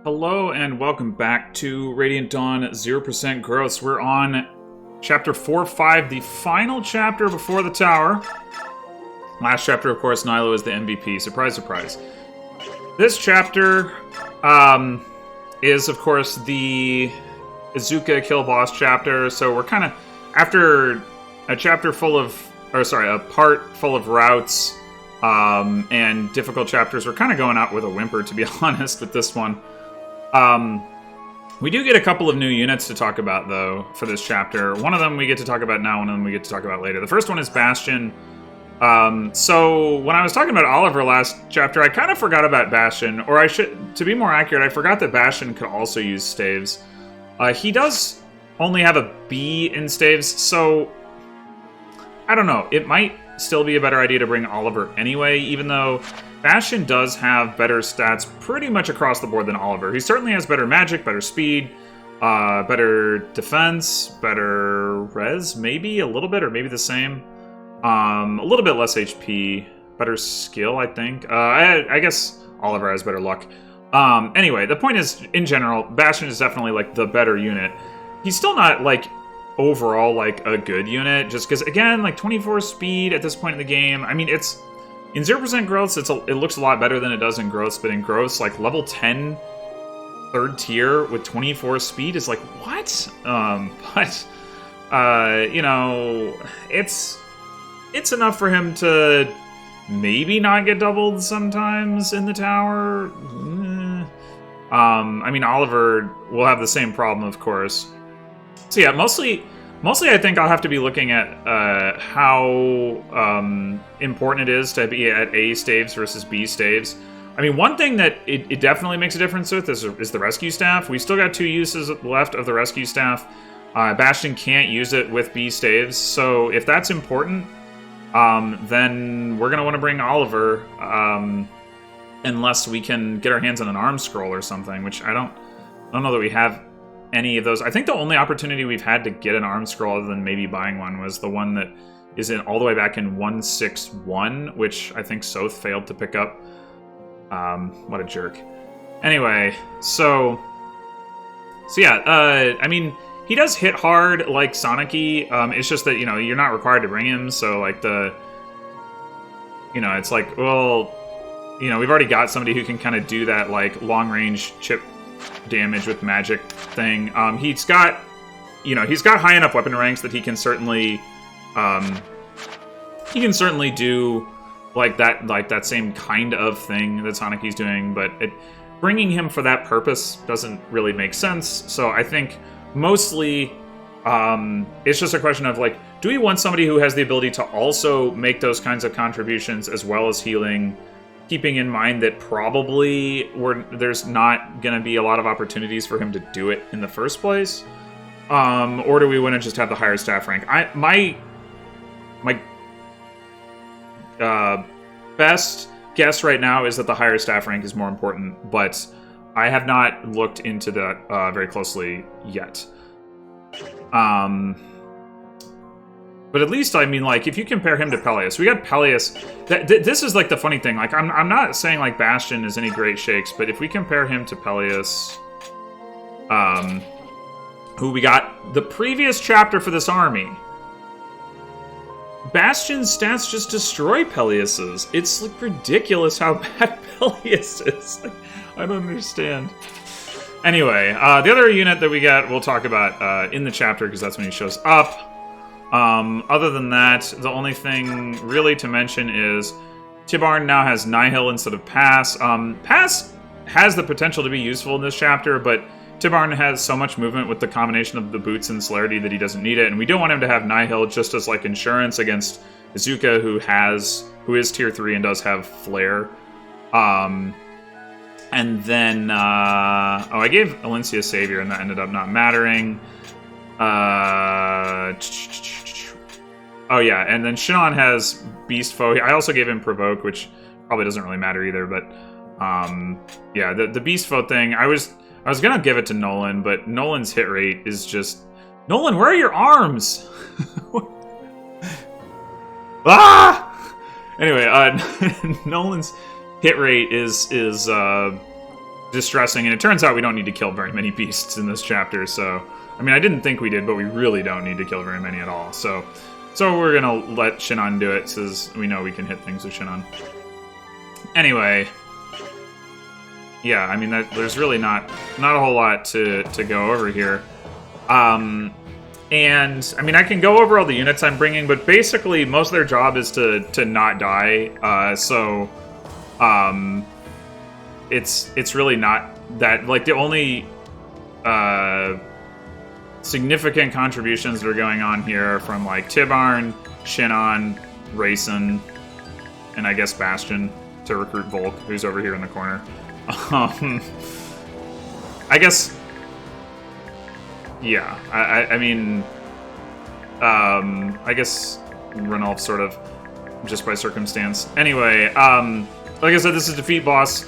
Hello and welcome back to Radiant Dawn 0% Growth. We're on Chapter 4-5, the final chapter before the tower. Last chapter, of course, Nilo is the MVP. Surprise, surprise. This chapter is, of course, the Izuka kill boss chapter. So we're kind of, after a chapter full of, a part full of routes and difficult chapters, we're kind of going out with a whimper, to be honest, with this one. We do get a couple of new units to talk about, though, for this chapter. One of them we get to talk about now, one of them we get to talk about later. The first one is Bastion. So when I was talking about Oliver last chapter, I kind of forgot about Bastion, or I should, to be more accurate, I forgot that Bastion could also use staves. He does only have a B in staves, so I don't know. It might still be a better idea to bring Oliver anyway, even though Bastion does have better stats pretty much across the board than Oliver. He certainly has better magic, better speed, better defense, better res, maybe a little bit, or maybe the same. A little bit less HP, better skill, I think. I guess Oliver has better luck. Anyway, the point is, in general, Bastion is definitely, like, the better unit. He's still not, like, overall, like, a good unit, just because, again, like, 24 speed at this point in the game, I mean, it's... In 0% growths, it looks a lot better than it does in growths, but in growths, like, level 10, third tier with 24 speed is like, what? You know, it's enough for him to maybe not get doubled sometimes in the tower. I mean, Oliver will have the same problem, of course. So yeah, mostly I think I'll have to be looking at how important it is to be at A staves versus B staves. I mean, one thing that it definitely makes a difference with is the rescue staff. We still got 2 uses left of the rescue staff. Bastion can't use it with B staves, so if that's important, then we're going to want to bring Oliver, unless we can get our hands on an arm scroll or something, which I don't know that we have any of those. I think the only opportunity we've had to get an arm scroll other than maybe buying one was the one that is in all the way back in 161, which I think Soth failed to pick up. What a jerk. Anyway, so yeah, I mean, he does hit hard like Sonic-y. It's just that, you know, you're not required to bring him, so like it's like, well, you know, we've already got somebody who can kind of do that like long-range chip damage with magic thing. He's got high enough weapon ranks that he can certainly do like that same kind of thing that Sonic-Y's doing, but bringing him for that purpose doesn't really make sense. So I think mostly it's just a question of, like, do we want somebody who has the ability to also make those kinds of contributions as well as healing, keeping in mind that probably there's not going to be a lot of opportunities for him to do it in the first place? Or do we want to just have the higher staff rank? My best guess right now is that the higher staff rank is more important, but I have not looked into that very closely yet. But at least, I mean, like, if you compare him to Peleus, we got Peleus. This is, like, the funny thing. Like, I'm not saying, like, Bastion is any great shakes, but if we compare him to Peleus, who we got the previous chapter for this army, Bastion's stats just destroy Peleus's. It's, like, ridiculous how bad Peleus is. Like, I don't understand. Anyway, the other unit that we got, we'll talk about in the chapter, because that's when he shows up. Other than that, the only thing really to mention is Tibarn now has Nihil instead of Pass. Pass has the potential to be useful in this chapter, but Tibarn has so much movement with the combination of the boots and celerity that he doesn't need it, and we don't want him to have Nihil just as, like, insurance against Izuka, who is tier 3 and does have Flare. And then, I gave Alencia Savior, and that ended up not mattering. Oh yeah, and then Shinon has Beast Foe. I also gave him Provoke, which probably doesn't really matter either, but yeah, the Beast Foe thing, I was gonna give it to Nolan, but Nolan's hit rate is just... Nolan, where are your arms? Ah! Anyway, Nolan's hit rate is distressing, and it turns out we don't need to kill very many beasts in this chapter, so... I mean, I didn't think we did, but we really don't need to kill very many at all, so we're gonna let Shinon do it, since we know we can hit things with Shinon. Anyway... Yeah, I mean, there's really not a whole lot to go over here. And, I mean, I can go over all the units I'm bringing, but basically, most of their job is to not die, so... It's really not that... Like, the only significant contributions that are going on here are from, like, Tibarn, Shinon, Rayson, and I guess Bastion to recruit Volk, who's over here in the corner. I guess... Yeah, I mean... I guess Ranulf sort of, just by circumstance. Anyway, like I said, this is defeat boss.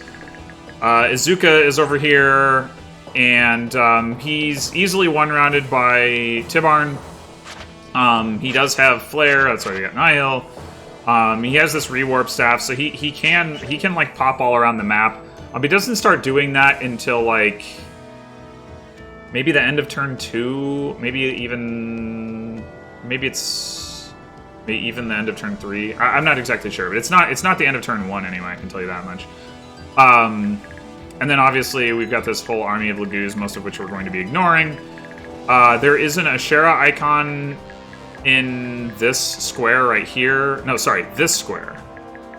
Izuka is over here, and he's easily one-rounded by Tibarn. He does have Flare, that's why we got Nihil. He has this rewarp staff, so he can like pop all around the map. He doesn't start doing that until like maybe the end of turn 2, maybe even the end of turn 3. I'm not exactly sure, but it's not the end of turn 1 anyway. I can tell you that much. And then obviously we've got this whole army of Lagoos, most of which we're going to be ignoring. There is an Ashera icon in this square right here. No, sorry, this square.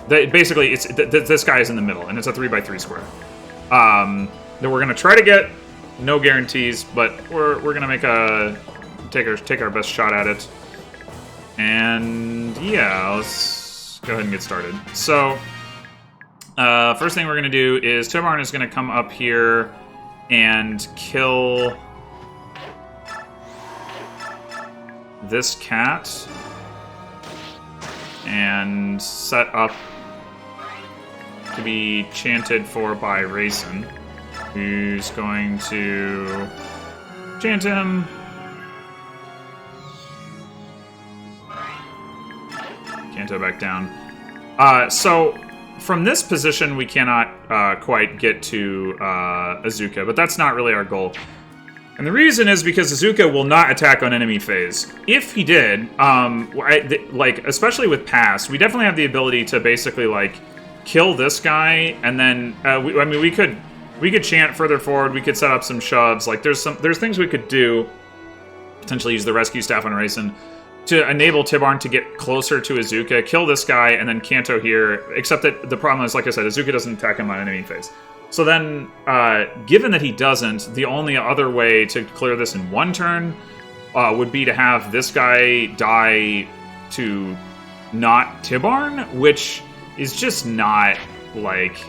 Basically, it's this guy is in the middle, and it's a 3x3 square. That we're gonna try to get. No guarantees, but we're gonna make take our best shot at it. And yeah, let's go ahead and get started. So, first thing we're gonna do is Tibarn is gonna come up here and kill this cat and set up to be chanted for by Rayson, who's going to chant him. Canto back down. So from this position, we cannot quite get to Izuka, but that's not really our goal. And the reason is because Izuka will not attack on enemy phase. If he did, like, especially with Pass, we definitely have the ability to basically, like, kill this guy, and then, I mean, we could chant further forward, we could set up some shoves, like, there's things we could do, potentially use the rescue staff on Rayson, to enable Tibarn to get closer to Izuka, kill this guy, and then Kanto here, except that the problem is, like I said, Izuka doesn't attack him on enemy phase. So then, given that he doesn't, the only other way to clear this in one turn would be to have this guy die to not Tibarn, which is just not, like...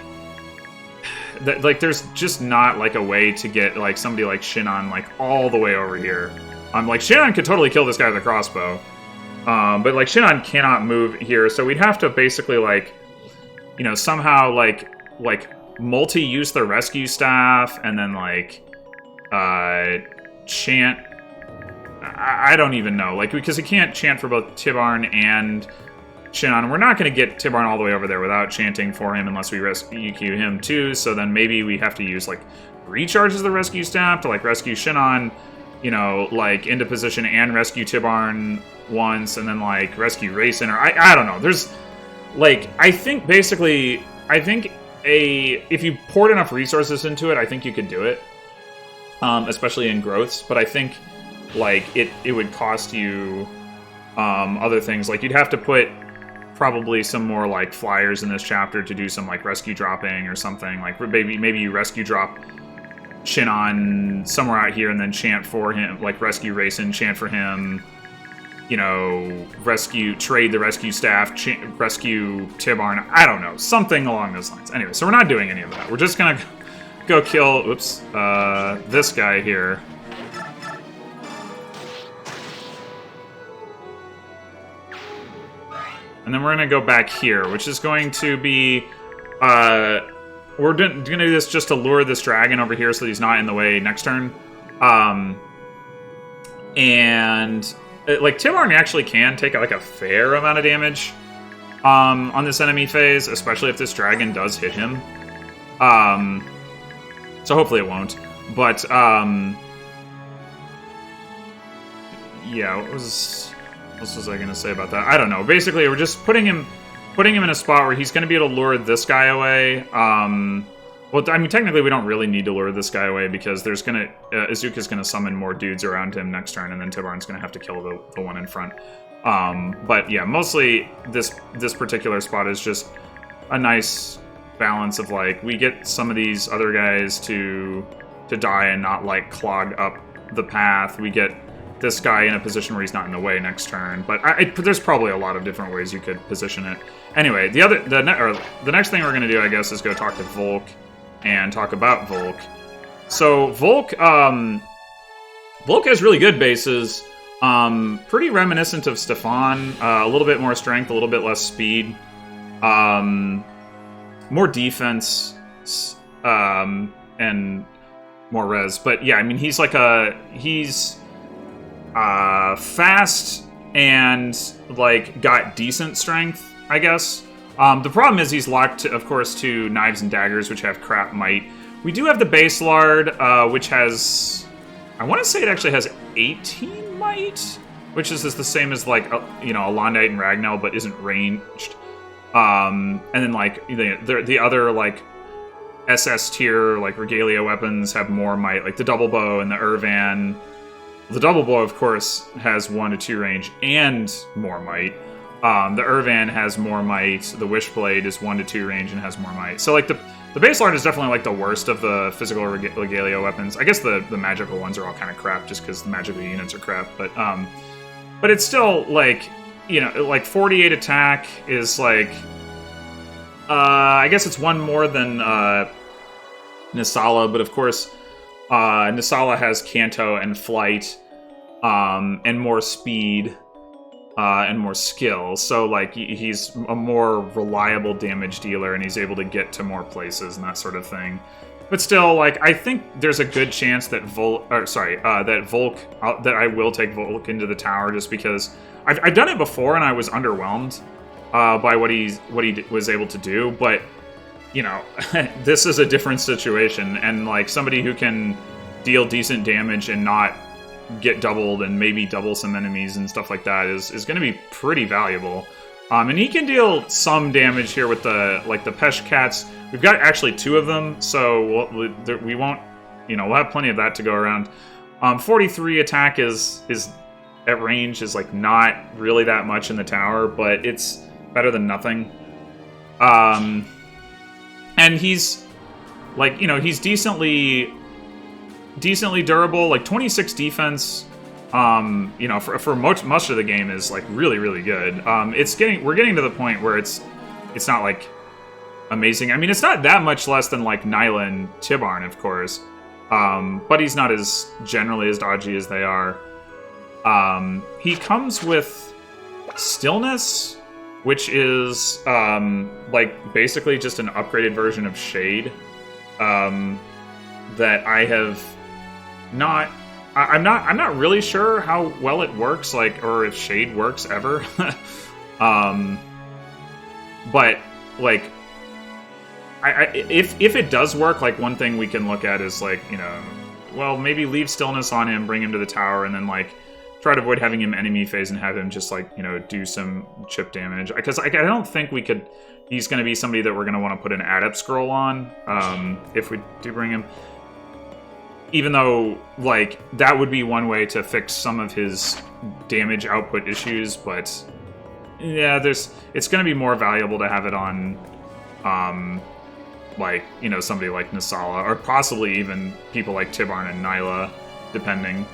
Like, there's just not, like, a way to get, like, somebody like Shinon, like, all the way over here. Like, Shinon could totally kill this guy with a crossbow. But, like, Shinon cannot move here, so we'd have to basically, like, you know, somehow, like multi-use the rescue staff, and then, like, chant... I don't even know, like, because he can't chant for both Tibarn and Shinon. We're not going to get Tibarn all the way over there without chanting for him unless we rescue him too, so then maybe we have to use, like, recharges the rescue staff to, like, rescue Shinon, you know, like, into position and rescue Tibarn once, and then, like, rescue Rayson, or I don't know. There's, like, I think if you poured enough resources into it, I think you could do it, especially in growths, but I think, like, it would cost you other things. Like, you'd have to put probably some more, like, flyers in this chapter to do some, like, rescue dropping or something. Like, maybe you rescue drop Shinon somewhere out here and then chant for him, like, rescue Rayson, chant for him, you know, trade the rescue staff, rescue Tibarn, I don't know, something along those lines. Anyway, so we're not doing any of that. We're just gonna go kill, this guy here. And then we're going to go back here, which is going to be... we're going to do this just to lure this dragon over here so that he's not in the way next turn. And, like, Tibarn actually can take, like, a fair amount of damage on this enemy phase, especially if this dragon does hit him. So hopefully it won't. But, yeah, what was I going to say about that? I don't know. Basically, we're just putting him in a spot where he's going to be able to lure this guy away. Well, I mean, technically, we don't really need to lure this guy away because there's going to... Izuka's going to summon more dudes around him next turn, and then Tibarn's going to have to kill the one in front. But yeah, mostly this particular spot is just a nice balance of, like, we get some of these other guys to die and not, like, clog up the path. We get this guy in a position where he's not in the way next turn. But there's probably a lot of different ways you could position it. Anyway, the next thing we're going to do, I guess, is go talk to Volk and talk about Volk. So Volk has really good bases. Pretty reminiscent of Stefan. A little bit more strength, a little bit less speed. More defense, and more res. But yeah, I mean, he's fast and, like, got decent strength, I guess. The problem is he's locked, of course, to knives and daggers, which have crap might. We do have the base lard, which has... I want to say it actually has 18 might, which is the same as, like, you know, a Londite and Ragnell, but isn't ranged. And then, like, the other, like, SS tier, like, regalia weapons have more might, like the double bow and the Irvan. The double bow, of course, has 1 to 2 range and more might. The Irvan has more might. The Wishblade is 1 to 2 range and has more might. So, like, the base lard is definitely, like, the worst of the physical regalia weapons. I guess the magical ones are all kind of crap just because the magical units are crap. But it's still, like, you know, like, 48 attack is, like... I guess it's 1 more than Nisala, but of course... Nisala has Canto and Flight, and more speed, and more skill. So, like, he's a more reliable damage dealer, and he's able to get to more places and that sort of thing. But still, like, I think there's a good chance that that I will take Volk into the tower, just because I've done it before and I was underwhelmed by what he was able to do, but. You know, this is a different situation, and, like, somebody who can deal decent damage and not get doubled and maybe double some enemies and stuff like that is going to be pretty valuable. And he can deal some damage here with the Pesh Cats. We've got actually 2 of them, so we won't, you know, we'll have plenty of that to go around. 43 attack is at range is, like, not really that much in the tower, but it's better than nothing. And he's, like, you know, he's decently durable. Like, 26 defense, you know, for most of the game is, like, really, really good. We're getting to the point where it's not, like, amazing. I mean, it's not that much less than, like, Nyla and Tibarn, of course. But he's not generally as dodgy as they are. He comes with Stillness, which is, like, basically just an upgraded version of Shade, that I have not... I'm not really sure how well it works, like, or if Shade works ever. But, like, if it does work, like, one thing we can look at is, like, you know, well, maybe leave Stillness on him, bring him to the tower, and then, like, try to avoid having him enemy phase and have him just, like, you know, do some chip damage. Because I don't think we could... He's going to be somebody that we're going to want to put an Adept Scroll on, if we do bring him. Even though, like, that would be one way to fix some of his damage output issues, but... Yeah, it's going to be more valuable to have it on, like, you know, somebody like Nisala, or possibly even people like Tibarn and Nyla, depending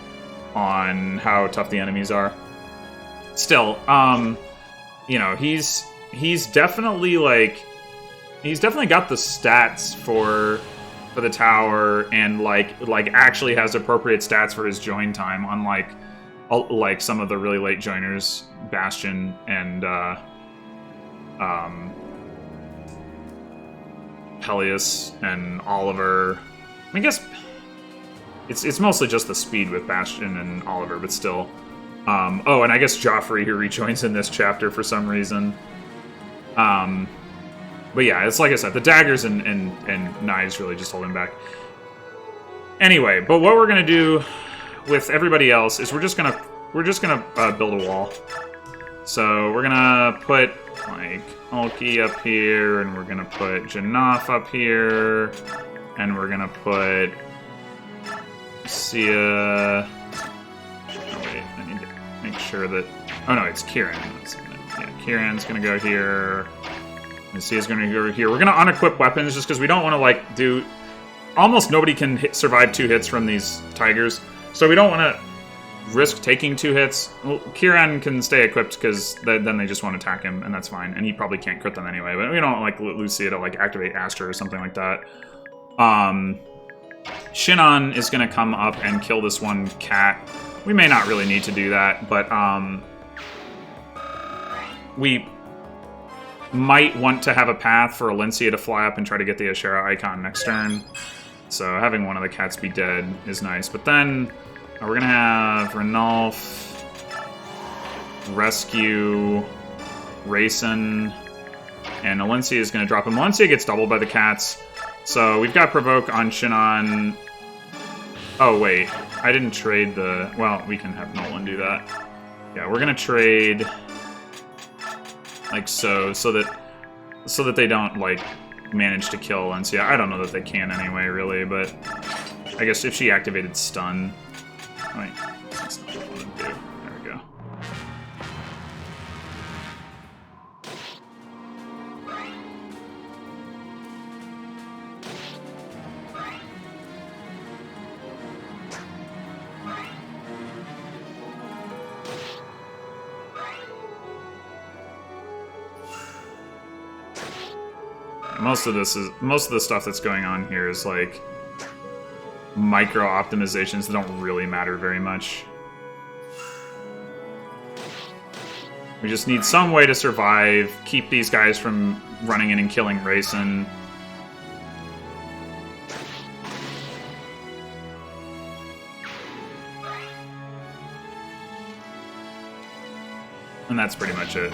on how tough the enemies are. Still, you know, he's definitely, like, he's definitely got the stats for the tower, and like actually has appropriate stats for his join time, unlike like some of the really late joiners, Bastion and Peleus and Oliver. I guess it's mostly just the speed with Bastion and Oliver, but still. Oh, and I guess Joffrey, who rejoins in this chapter for some reason. But yeah, it's like I said, the daggers and knives really just hold him back. Anyway, but what we're gonna do with everybody else is we're just gonna build a wall. So we're gonna put like Ulki up here, and we're gonna put Janaf up here, and we're gonna put Sia. Oh wait, I need to make sure that. Oh no, it's Kieran. Yeah, Kieran's gonna go here. And Sia's gonna go here. We're gonna unequip weapons just because we don't want to like do. Almost nobody can survive 2 hits from these tigers, so we don't want to risk taking 2 hits. Well, Kieran can stay equipped because then they just won't attack him, and that's fine. And he probably can't crit them anyway. But we don't like Lucia to like activate Astra or something like that. Shinon is gonna come up and kill this one cat. We may not really need to do that, but we might want to have a path for Alencia to fly up and try to get the Ashera icon next turn. So having one of the cats be dead is nice. But then we're going to have Renulf, Rescue, Rayson, and Alencia is going to drop him. Alencia gets doubled by the cats. So we've got Provoke on Shinon. Oh, wait. I didn't trade the... Well, we can have Nolan do that. Yeah, we're going to trade... like so that they don't, like, manage to kill Alencia. I don't know that they can anyway, really, but I guess if she activated stun... Wait, that's not what I want to do. There we go. Most of the stuff that's going on here is like micro optimizations that don't really matter very much. We just need some way to survive, keep these guys from running in and killing Rayson. And that's pretty much it.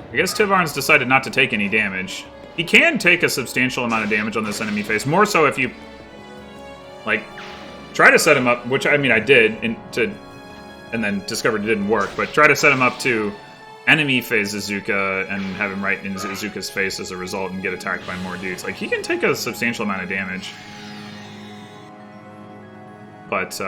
I guess Tivarn's decided not to take any damage. He can take a substantial amount of damage on this enemy phase. More so if you, like, try to set him up, which, I mean, I did, and then discovered it didn't work, but try to set him up to enemy phase Izuka and have him right in Izuka's face as a result and get attacked by more dudes. Like, he can take a substantial amount of damage. But,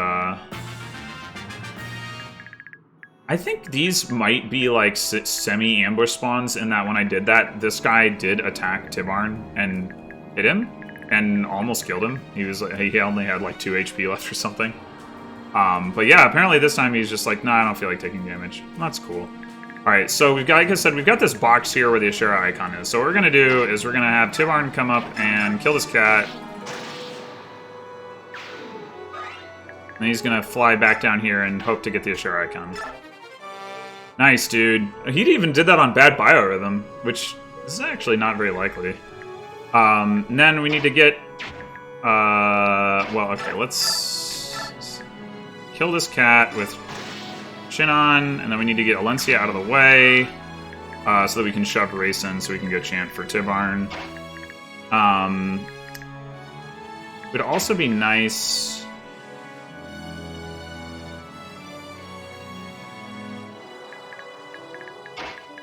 I think these might be like semi-ambush spawns in that when I did that, this guy did attack Tivarn and hit him and almost killed him. He only had like 2 HP left or something. But yeah, apparently this time he's just like, nah, I don't feel like taking damage. That's cool. Alright, so we've got, like I said, we've got this box here where the Ashera icon is. So what we're gonna do is we're gonna have Tivarn come up and kill this cat. And he's gonna fly back down here and hope to get the Ashera icon. Nice, dude. He even did that on bad biorhythm, which is actually not very likely. And then we need to get... well, okay, let's kill this cat with Shinon, and then we need to get Alencia out of the way so that we can shove Rayson so we can go chant for Tivarn. It would also be nice...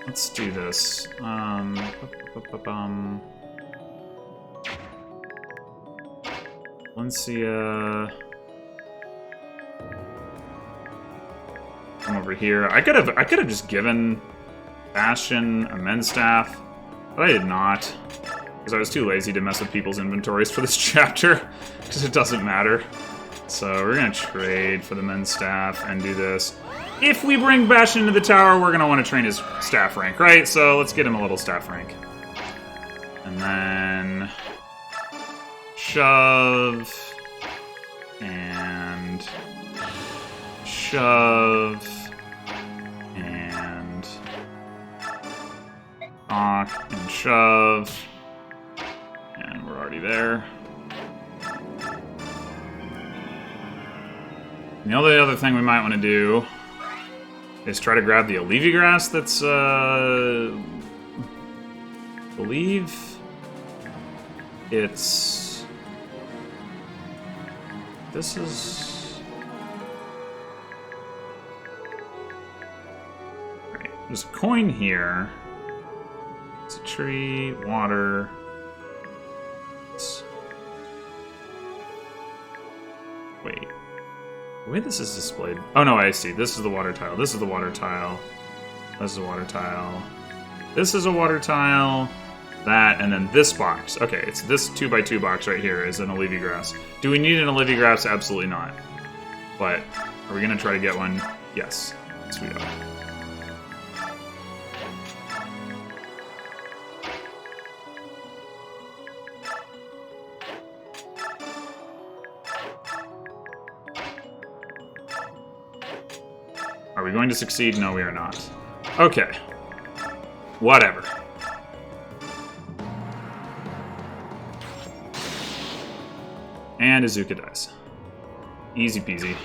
Let's do this. Alencia. Come over here. I could have just given Bastion a Men's Staff, but I did not. Because I was too lazy to mess with people's inventories for this chapter, because it doesn't matter. So we're gonna trade for the Men's Staff and do this. If we bring Bastion into the tower, we're going to want to train his staff rank, right? So let's get him a little staff rank. And then... shove... and... shove. And knock and shove. And we're already there. The only other thing we might want to do is try to grab the Olivia grass that's, believe it's... This is... Right, there's a coin here. It's a tree, water... Wait. The way this is displayed... Oh, no, I see. This is the water tile. This is the water tile. This is a water tile. This is a water tile. That, and then this box. Okay, it's this 2x2 box right here is an Olivia grass. Do we need an Olivia grass? Absolutely not. But, are we going to try to get one? Yes. Yes, we are. Are we going to succeed? No, we are not. Okay. Whatever. And Izuka dies. Easy peasy.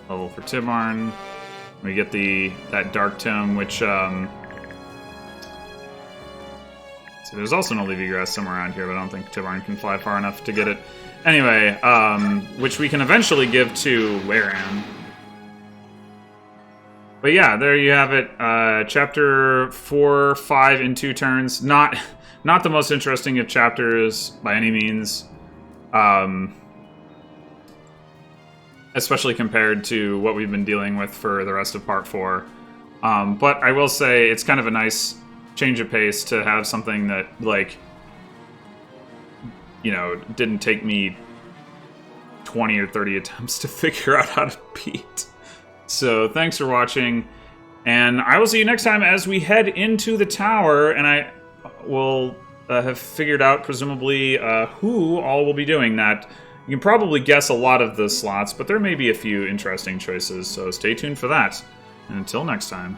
Level for Tibarn. We get that Dark Tome, which so there's also an Olivia grass somewhere around here, but I don't think Tibarn can fly far enough to get it. Anyway, which we can eventually give to Waran. But yeah, there you have it. Chapter 4, 5 in 2 turns. Not the most interesting of chapters by any means. Especially compared to what we've been dealing with for the rest of Part 4. But I will say it's kind of a nice change of pace to have something that, like, you know, didn't take me 20 or 30 attempts to figure out how to beat. So thanks for watching, and I will see you next time as we head into the tower, and I will have figured out, presumably, who all will be doing that. You can probably guess a lot of the slots, but there may be a few interesting choices, so stay tuned for that. And until next time.